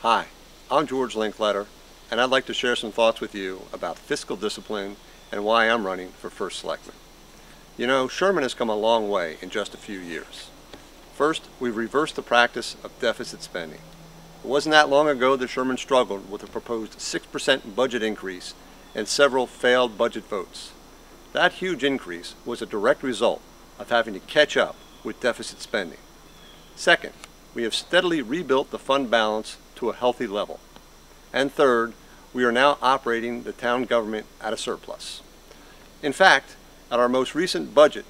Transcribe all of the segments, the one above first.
Hi, I'm George Linkletter, and I'd like to share some thoughts with you about fiscal discipline and why I'm running for First Selectman. You know, Sherman has come a long way in just a few years. First, we've reversed the practice of deficit spending. It wasn't that long ago that Sherman struggled with a proposed 6% budget increase and several failed budget votes. That huge increase was a direct result of having to catch up with deficit spending. Second, we have steadily rebuilt the fund balance to a healthy level. And third, we are now operating the town government at a surplus. In fact, at our most recent budget,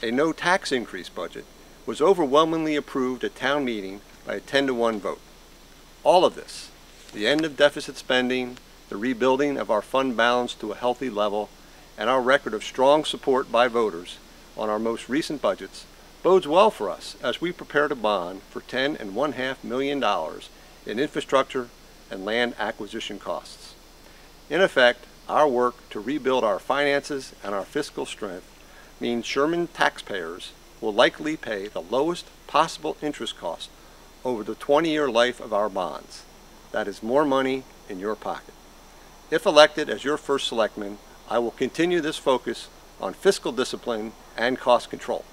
a no tax increase budget was overwhelmingly approved at town meeting by a 10-to-1 vote. All of this, the end of deficit spending, the rebuilding of our fund balance to a healthy level, and our record of strong support by voters on our most recent budgets, bodes well for us as we prepare to bond for $10.5 million in infrastructure and land acquisition costs. In effect, our work to rebuild our finances and our fiscal strength means Sherman taxpayers will likely pay the lowest possible interest cost over the 20-year life of our bonds. That is more money in your pocket. If elected as your first selectman, I will continue this focus on fiscal discipline and cost control.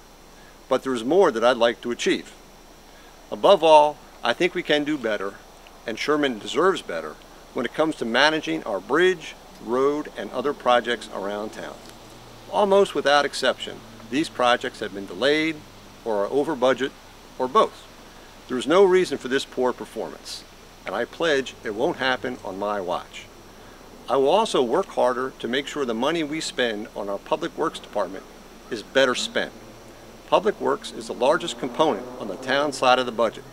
But there is more that I'd like to achieve. Above all, I think we can do better, and Sherman deserves better, when it comes to managing our bridge, road, and other projects around town. Almost without exception, these projects have been delayed, or are over budget, or both. There is no reason for this poor performance, and I pledge it won't happen on my watch. I will also work harder to make sure the money we spend on our Public Works Department is better spent. Public Works is the largest component on the town side of the budget,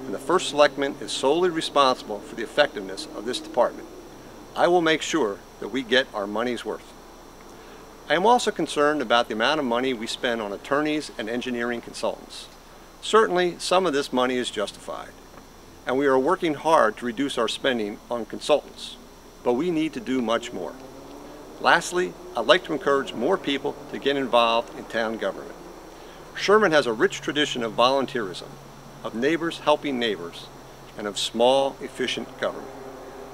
and the First Selectman is solely responsible for the effectiveness of this department. I will make sure that we get our money's worth. I am also concerned about the amount of money we spend on attorneys and engineering consultants. Certainly, some of this money is justified, and we are working hard to reduce our spending on consultants, but we need to do much more. Lastly, I'd like to encourage more people to get involved in town government. Sherman has a rich tradition of volunteerism, of neighbors helping neighbors, and of small, efficient government.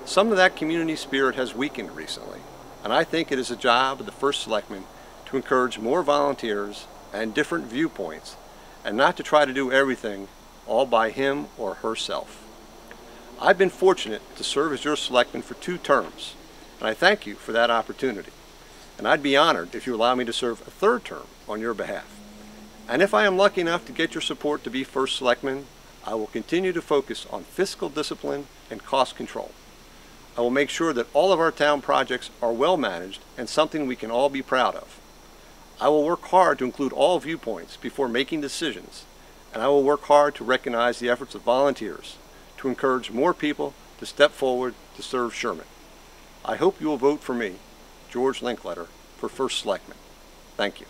Some of that community spirit has weakened recently, and I think it is a job of the First Selectman to encourage more volunteers and different viewpoints, and not to try to do everything all by him or herself. I've been fortunate to serve as your selectman for 2 terms, and I thank you for that opportunity. And I'd be honored if you allow me to serve a 3rd term on your behalf. And if I am lucky enough to get your support to be First Selectman, I will continue to focus on fiscal discipline and cost control. I will make sure that all of our town projects are well managed and something we can all be proud of. I will work hard to include all viewpoints before making decisions, and I will work hard to recognize the efforts of volunteers to encourage more people to step forward to serve Sherman. I hope you will vote for me, George Linkletter, for First Selectman. Thank you.